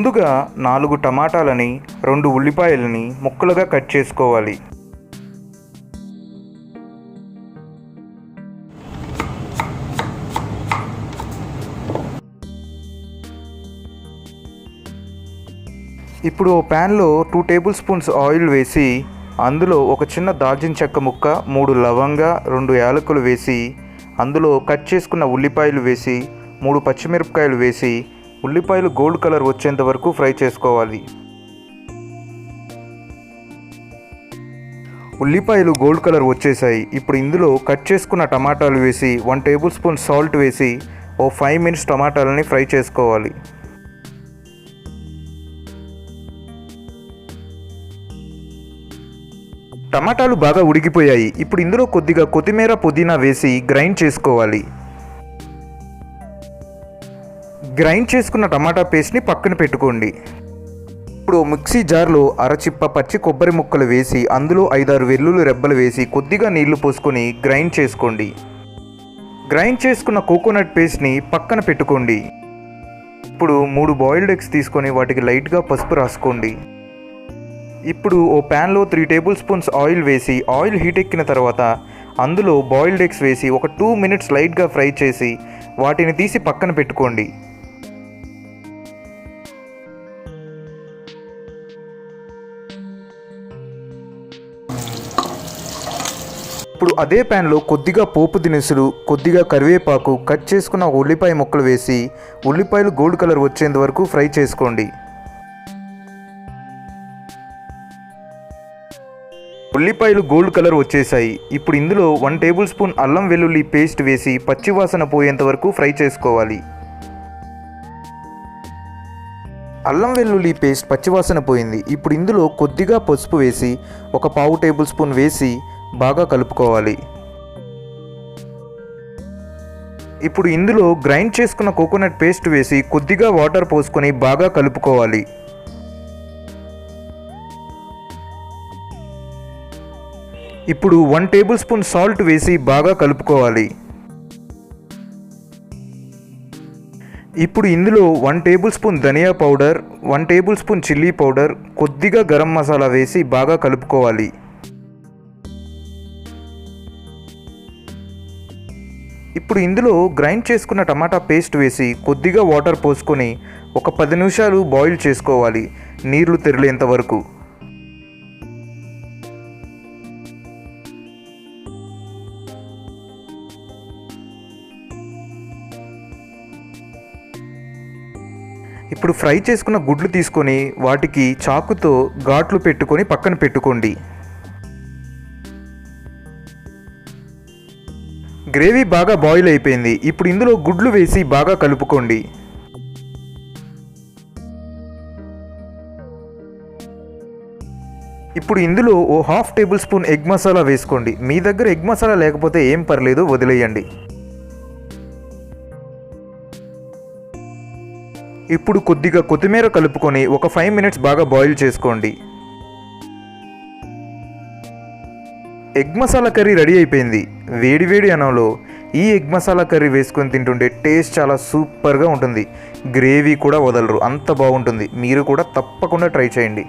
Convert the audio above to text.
ముందుగా 4 టమాటాలని 2 ఉల్లిపాయలని ముక్కలుగా కట్ చేసుకోవాలి. ఇప్పుడు ఓ ప్యాన్లో 2 టేబుల్ స్పూన్స్ ఆయిల్ వేసి అందులో ఒక చిన్న దాల్చిన చెక్క ముక్క, 3 లవంగా, 2 యాలకులు వేసి అందులో కట్ చేసుకున్న ఉల్లిపాయలు వేసి 3 పచ్చిమిరపకాయలు వేసి ఉల్లిపాయలు గోల్డ్ కలర్ వచ్చేంత వరకు ఫ్రై చేసుకోవాలి. ఉల్లిపాయలు గోల్డ్ కలర్ వచ్చేసాయి. ఇప్పుడు ఇందులో కట్ చేసుకున్న టమాటాలు వేసి 1 టేబుల్ స్పూన్ సాల్ట్ వేసి ఓ 5 మినిట్స్ టమాటాలని ఫ్రై చేసుకోవాలి. టమాటాలు బాగా ఉడికిపోయాయి. ఇప్పుడు ఇందులో కొద్దిగా కొత్తిమీర, పుదీనా వేసి గ్రైండ్ చేసుకోవాలి. గ్రైండ్ చేసుకున్న టమాటా పేస్ట్ని పక్కన పెట్టుకోండి. ఇప్పుడు మిక్సీ జార్లో అరచిప్ప పచ్చి కొబ్బరి ముక్కలు వేసి అందులో 5-6 వెల్లుల్లి రెబ్బలు వేసి కొద్దిగా నీళ్లు పోసుకొని గ్రైండ్ చేసుకోండి. గ్రైండ్ చేసుకున్న కోకోనట్ పేస్ట్ని పక్కన పెట్టుకోండి. ఇప్పుడు 3 బాయిల్డ్ ఎగ్స్ తీసుకొని వాటికి లైట్గా పసుపు రాసుకోండి. ఇప్పుడు ఓ ప్యాన్లో 3 టేబుల్ స్పూన్స్ ఆయిల్ వేసి ఆయిల్ హీట్ ఎక్కిన తర్వాత అందులో బాయిల్డ్ ఎగ్స్ వేసి ఒక 2 మినిట్స్ లైట్గా ఫ్రై చేసి వాటిని తీసి పక్కన పెట్టుకోండి. ఇప్పుడు అదే ప్యాన్లో కొద్దిగా పోపు దినుసులు, కొద్దిగా కరివేపాకు, కట్ చేసుకున్న ఉల్లిపాయ ముక్కలు వేసి ఉల్లిపాయలు గోల్డ్ కలర్ వచ్చేంత వరకు ఫ్రై చేసుకోండి. ఉల్లిపాయలు గోల్డ్ కలర్ వచ్చేసాయి. ఇప్పుడు ఇందులో 1 టేబుల్ స్పూన్ అల్లం వెల్లుల్లి పేస్ట్ వేసి పచ్చివాసన పోయేంత వరకు ఫ్రై చేసుకోవాలి. అల్లం వెల్లుల్లి పేస్ట్ పచ్చివాసన పోయింది. ఇప్పుడు ఇందులో కొద్దిగా పసుపు వేసి ఒక 1/2 టేబుల్ స్పూన్ వేసి బాగా కలుపుకోవాలి. ఇప్పుడు ఇందులో గ్రైండ్ చేసుకున్న కోకోనట్ పేస్ట్ వేసి కొద్దిగా వాటర్ పోసుకొని బాగా కలుపుకోవాలి. ఇప్పుడు 1 టేబుల్ స్పూన్ సాల్ట్ వేసి బాగా కలుపుకోవాలి. ఇప్పుడు ఇందులో 1 టేబుల్ స్పూన్ ధనియా powder, 1 tablespoon chilli powder, కొద్దిగా గరం మసాలా వేసి బాగా కలుపుకోవాలి. ఇప్పుడు ఇందులో గ్రైండ్ చేసుకున్న టమాటా పేస్ట్ వేసి కొద్దిగా వాటర్ పోసుకొని ఒక 10 నిమిషాలు బాయిల్ చేసుకోవాలి, నీళ్లు తెరిలేంత వరకు. ఇప్పుడు ఫ్రై చేసుకున్న గుడ్లు తీసుకొని వాటికి చాకుతో ఘాట్లు పెట్టుకొని పక్కన పెట్టుకోండి. గ్రేవీ బాగా బాయిల్ అయిపోయింది. ఇప్పుడు ఇందులో గుడ్లు వేసి బాగా కలుపుకోండి. ఇప్పుడు ఇందులో ఓ 1/2 టేబుల్ స్పూన్ ఎగ్ మసాలా వేసుకోండి. మీ దగ్గర ఎగ్ మసాలా లేకపోతే ఏం పర్లేదు, వదిలేయండి. ఇప్పుడు కొద్దిగా కొత్తిమీర కలుపుకొని ఒక 5 మినిట్స్ బాగా బాయిల్ చేసుకోండి. ఎగ్ మసాలా కర్రీ రెడీ అయిపోయింది. వేడివేడి అన్నంలో ఈ ఎగ్ మసాలా కర్రీ వేసుకొని తింటుంటే టేస్ట్ చాలా సూపర్గా ఉంటుంది. గ్రేవీ కూడా వదలరు, అంత బాగుంటుంది. మీరు కూడా తప్పకుండా ట్రై చేయండి.